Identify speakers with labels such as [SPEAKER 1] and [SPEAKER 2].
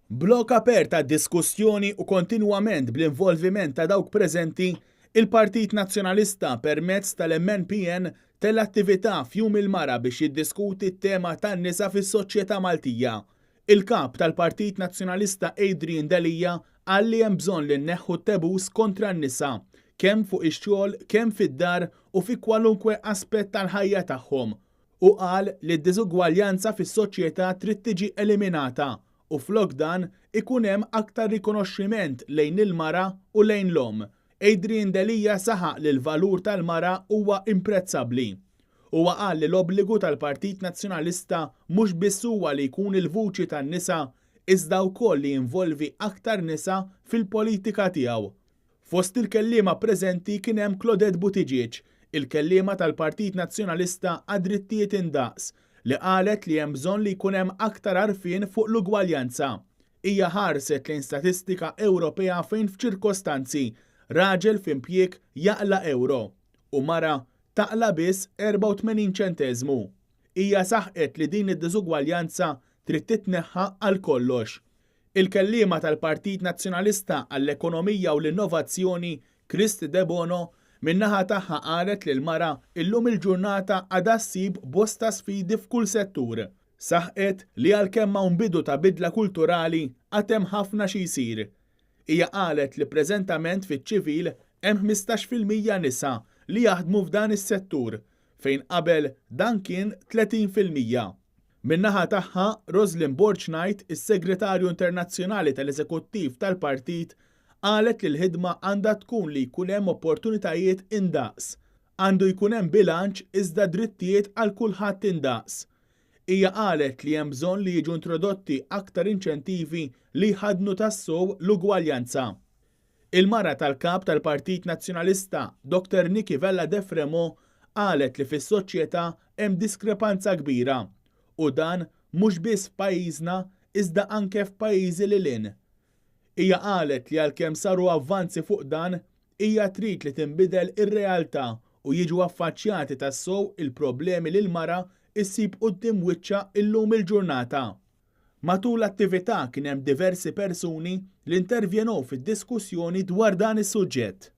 [SPEAKER 1] Blok apert ta' diskussjoni u kontinwament bl-involviment ta' dawk preżenti, il-Partit Nazzjonalista permezz tal-MNPN tal-attività f'Jum il-Mara biex jiddiskuti t-tema tan-nisa fis-soċjetà Maltija. Il-kap tal-Partit Nazzjonalista Adrian Delija qal li hemm bżonn li nneħħu t-tabus kontra n-nisa, kemm fuq ix-xogħol, kemm fid-dar u fi kwalunkwe aspett tal-ħajja tagħhom. U qal li d-diżugwaljanza fis-soċjetà trid tiġi eliminata u flok dan ikun hemm aktar rikonoxximent lejn il-mara u lejn l-om. Adrian Delija saħaq li l-valur tal-mara huwa imprezzabbli. Huwa qal li l-obbligu tal-Partit Nazzjonalista mhux biss huwa li jkun il-vuċi tan-nisa iżda wkoll li jinvolvi aktar nisa fil-politika tiegħu. Fost il-kelliema preżenti kien hemm Claudette Buttigieg, il-kelliema tal-Partit Nazzjonalista għad-drittijiet indaqs, li qalet li hemm bżonn li jkun hemm aktar għarfien fuq l-ugwaljanza. Hija ħarset lejn statistika Ewropea fejn f'ċirkostanzi raġel f'impjieg jaqla euro u mara taqla biss 84 ċenteżmu. Hija saħqet li din id-diżugwaljanza trid titneħħa għal kollox. Il-kelliema tal-Partit Nazzjonalista għall-Ekonomija u l-Innovazzjoni Christy De Bono minnaħa tagħha qalet li l-mara illum il-ġurnata għadha ssib bosta sfidi f'kull settur. Saħqet li għalkemm hawn bidu ta' bidla kulturali għad hemm ħafna xi jsir. Hija qalet li preżentament fiċ-ċivil hemm 15% nisa li jaħdmu f'dan is-settur fejn qabel dan kien 30%. Minnaħa tagħha Roslyn Borchnight, is-Segretarju Internazzjonali tal-Eżekuttiv tal-Partit, qalet li l-ħidma għandha tkun li jkun hemm opportunitajiet indaqs. Għandu jkun hemm bilanċ iżda drittijiet għal kulħadd indaqs. Hija qalet li hemm bżonn li jiġu introdotti aktar inċentivi li jħadnu tas-sew l-ugwaljanza. Il-mara tal-kap tal-Partit Nazzjonalista, Dr. Nikki Vella De Fremo, qalet li fis-soċjetà hemm diskrepanza kbira u dan mhux biss f'pajjiżna iżda anke f'pajjiżi lil hinn. Hija qalet li għalkemm saru avvanzi fuq dan, hija trid li tinbidel ir-realtà u jiġu affaċċjati tas-sew il-problemi li l-mara issib quddiem wiċċha illum il-ġurnata. Matul l-attività kien hemm diversi persuni li intervjenew fid-diskussjoni dwar dan is-suġġett.